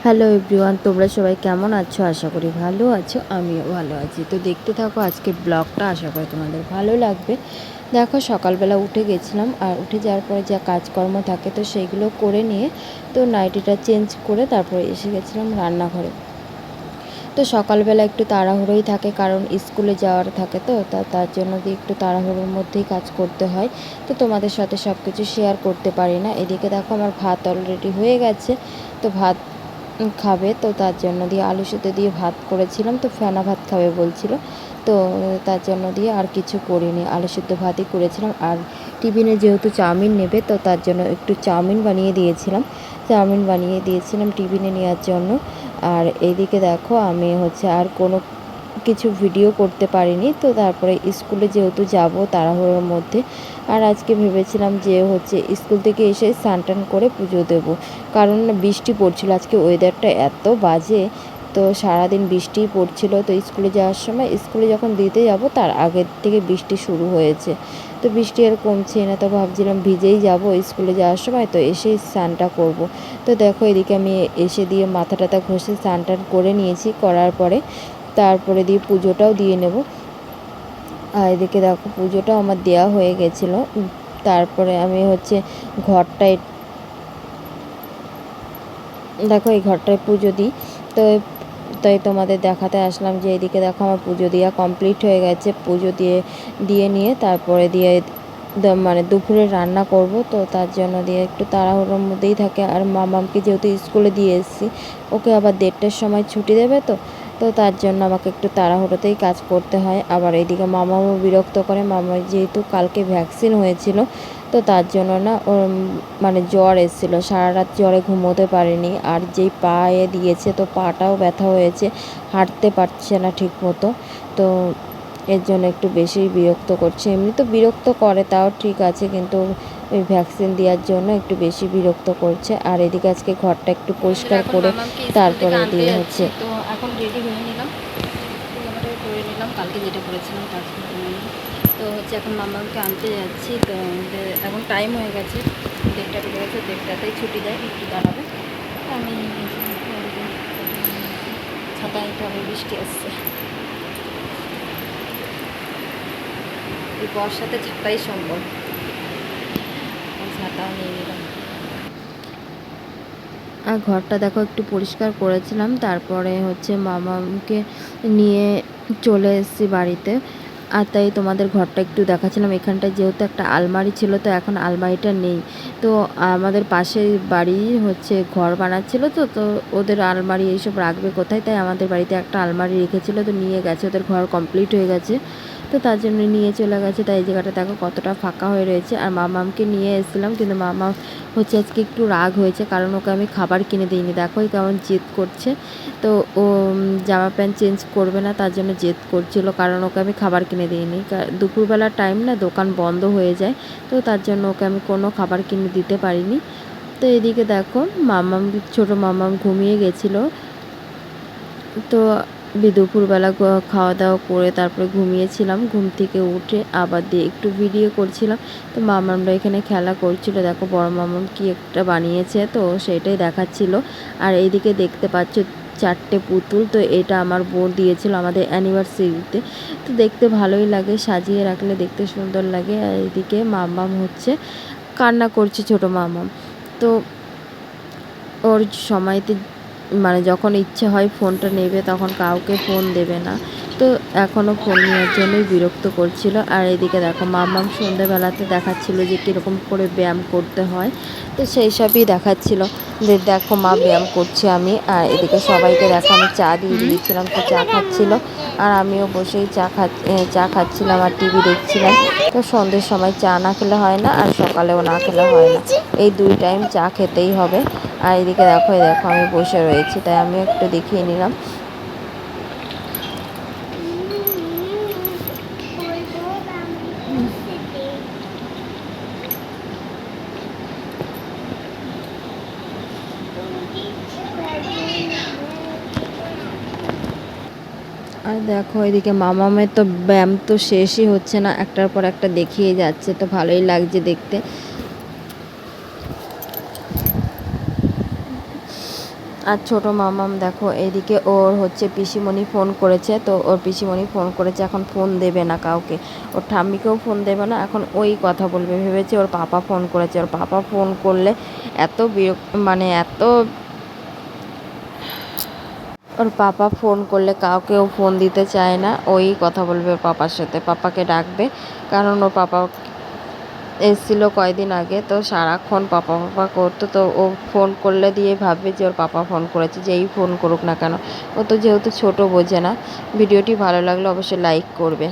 Hello everyone, তোমরা সবাই কেমন আছো? আশা করি ভালো আছো, আমিও ভালো আছি। তো দেখতে থাকো আজকের ব্লগটা, আশা করি তোমাদের ভালো লাগবে। দেখো সকালবেলা উঠে গেছিলাম, আর উঠে যাওয়ার পরে যা কাজকর্ম থাকে তো সেইগুলো করে নিয়ে তো নাইটিটা চেঞ্জ করে তারপরে এসে গেছিলাম রান্নাঘরে। তো সকালবেলা একটু তাড়াহুড়োই থাকে, কারণ স্কুলে যাওয়ার থাকে, তো তার জন্য দিয়ে একটু তাড়াহুড়োর মধ্যেই কাজ করতে হয়। তো তোমাদের সাথে সব কিছু শেয়ার করতে পারি না। এদিকে দেখো আমার ভাত অলরেডি হয়ে গেছে। তো ভাত খাবে, তো তার জন্য দিয়ে আলু সেদ্ধ দিয়ে ভাত করেছিলাম, তো ফেনা ভাত খাবে বলছিল। তো তার জন্য দিয়ে আর কিছু করিনি, আলু সেদ্ধ ভাতই করেছিলাম। আর টিফিনে যেহেতু চাউমিন নেবে, তো তার জন্য একটু চাউমিন বানিয়ে দিয়েছিলাম টিফিনে নেওয়ার জন্য। আর এইদিকে দেখো আমি আর কোনো কিছু ভিডিও করতে পারিনি। তো তারপরে স্কুলে যেহেতু যাব তাড়াহুড়োর মধ্যে, আর আজকে ভেবেছিলাম যে স্কুল থেকে এসে স্নান টান করে পুজো দেবো, কারণ বৃষ্টি পড়ছিল। আজকে ওয়েদারটা এত বাজে, তো সারাদিন বৃষ্টিই পড়ছিল। তো স্কুলে যাওয়ার সময়, স্কুলে যখন দিতে যাব তার আগের থেকে বৃষ্টি শুরু হয়েছে। তো বৃষ্টি আর কমছে না, তো ভাবছিলাম ভিজেই যাব স্কুলে যাওয়ার সময়, তো এসেই স্নানটা করব। তো দেখো এদিকে আমি এসে দিয়ে মাথা টাথা ঘষে স্নান টান করে নিয়েছি। করার পরে তারপরে দিয়ে পুজোটাও দিয়ে নেব। আর এদিকে দেখো পুজোটাও আমার দেওয়া হয়ে গেছিলো। তারপরে আমি ঘরটায়, দেখো এই ঘরটায় পুজো দিই। তো তাই তোমাদের দেখাতে আসলাম যে এদিকে দেখো আমার পুজো দেওয়া কমপ্লিট হয়ে গেছে। পুজো দিয়ে নিয়ে তারপরে দিয়ে মানে দুপুরে রান্না করব। তো তার জন্য দিয়ে একটু তাড়াহুড়োর মধ্যেই থাকে। আর মামামকে যেহেতু স্কুলে দিয়ে এসেছি, ওকে আবার 1:30টার সময় ছুটি দেবে। তো তো তার জন্য আমাকে একটু তাড়াহুড়োতেই কাজ করতে হয়। আবার এইদিকে মামামও বিরক্ত করে। মামা যেহেতু কালকে ভ্যাকসিন হয়েছিল, তো তার জন্য না ওর মানে জ্বর এসেছিলো, সারা রাত জ্বরে ঘুমোতে পারেনি। আর যেই পায়ে দিয়েছে, তো পাটাও ব্যথা হয়েছে, হাঁটতে পারছে না ঠিক মতো। তো এর জন্য একটু বেশি বিরক্ত করছে। এমনি তো বিরক্ত করে, তাও ঠিক আছে, কিন্তু ওই ভ্যাকসিন দেওয়ার জন্য একটু বেশি বিরক্ত করছে। আর এদিকে আজকে ঘরটা একটু পরিষ্কার করে তারপরে দিয়ে তো এখন রেডি হয়ে নিলাম, জামাটা করে নিলাম, কালকে যেটা করেছিলাম তারপর তো এখন মামাকে আনতে যাচ্ছি। তো এখন টাইম হয়ে গেছে, 1:30টা বেজে গেছে, 1:30টাতেই ছুটি দেয়, একটু দাঁড়াবে। আমি ছাতা নিতে হবে, বৃষ্টি আসছে। এই বর্ষাতে ছাতাই সম্ভব, ছাতাও নিয়ে নিলাম। আর ঘরটা দেখো একটু পরিষ্কার করেছিলাম। তারপরে মামাকে নিয়ে চলে এসেছি বাড়িতে। আর তাই তোমাদের ঘরটা একটু দেখাচ্ছিলাম। এখানটায় যেহেতু একটা আলমারি ছিল, তো এখন আলমারিটা নেই। তো আমাদের পাশের বাড়ি ঘর বানাচ্ছিল, তো তো ওদের আলমারি এইসব রাখবে কোথায়, তাই আমাদের বাড়িতে একটা আলমারি রেখেছিল, তো নিয়ে গেছে। ওদের ঘর কমপ্লিট হয়ে গেছে, তো তার জন্য নিয়ে চলে গেছে। তাই এই জায়গাটা দেখো কতটা ফাঁকা হয়ে রয়েছে। আর মামামকে নিয়ে এসেছিলাম, কিন্তু মামা আজকে একটু রাগ হয়েছে, কারণ ওকে আমি খাবার কিনে দিইনি। দেখো কেমন জেদ করছে। তো ও জামা প্যান্ট চেঞ্জ করবে না, তার জন্য জেদ করছিল, কারণ ওকে আমি খাবার কিনে দিইনি। দুপুরবেলার টাইম না, দোকান বন্ধ হয়ে যায়, তো তার জন্য ওকে আমি কোনো খাবার কিনে দিতে পারিনি। তো এদিকে দেখো ছোটো মামাম ঘুমিয়ে গেছিলো। তো দুপুরবেলা খাওয়া দাওয়া করে তারপরে ঘুমিয়েছিলাম। ঘুম থেকে উঠে আবার দিয়ে একটু ভিডিও করছিলাম। তো মামামরা এখানে খেলা করছিল। দেখো বড় মামাম কি একটা বানিয়েছে, তো সেটাই দেখাচ্ছিল। আর এইদিকে দেখতে পাচ্ছ 4টে পুতুল। তো এটা আমার বোন দিয়েছিল আমাদের অ্যানিভার্সারিতে। তো দেখতে ভালোই লাগে, সাজিয়ে রাখলে দেখতে সুন্দর লাগে। আর এইদিকে মামাম কান্না করছে, ছোট মামাম। তো ওর সময়তে মানে যখন ইচ্ছে হয় ফোনটা নেবে, তখন কাউকে ফোন দেবে না। তো এখনও ফোন নেওয়ার জন্যই বিরক্ত করছিল। আর এদিকে দেখো মামাম সন্ধ্যেবেলাতে দেখাচ্ছিল যে কীরকম করে ব্যায়াম করতে হয়, তো সেই সবই দেখাচ্ছিল যে দেখো মা ব্যায়াম করছি আমি। আর এদিকে সবাইকে দেখো আমি চা দিয়ে দিয়েছিলাম, তো চা খাচ্ছিল। আর আমিও বসেই চা খাচ্ছিলাম আর টিভি দেখছিলাম। তো সন্ধ্যের সময় চা না খেলে হয় না, আর সকালেও না খেলে হয় না, এই 2 টাইম চা খেতেই হবে। আর এদিকে দেখো আমি বসে রয়েছি, তাই আমিও একটু দেখিয়ে নিলাম। আর দেখো এদিকে মামামের তো ব্যায়াম তো শেষই হচ্ছে না, একটার পর একটা দেখিয়ে যাচ্ছে, তো ভালোই লাগছে দেখতে। আর ছোট মামাম দেখো এদিকে ওর হচ্ছে পিসিমণি ফোন করেছে, তো ওর পিসিমণি ফোন করেছে, এখন ফোন দেবে না কাউকে, ওর ঠাম্মিকেও ফোন দেবে না, এখন ওই কথা বলবে ভেবেছে। ওর পাপা ফোন করেছে, ওর পাপা ফোন করলে এত মানে এত ওর পাপা ফোন করলে কাউকেও ফোন দিতে চায় না, ওই কথা বলবে ওর পাপার সাথে, পাপাকে ডাকবে। কারণ ওর পাপা এসেছিল কয়দিন আগে, তো সারাক্ষণ পাপা পাপা করতো, তো ও ফোন করলে দিয়ে ভাববে যে ওর পাপা ফোন করেছে, যেই ফোন করুক না কেন। ও তো যেহেতু ছোট বোঝে না। ভিডিওটি ভালো লাগলে অবশ্যই লাইক করবে।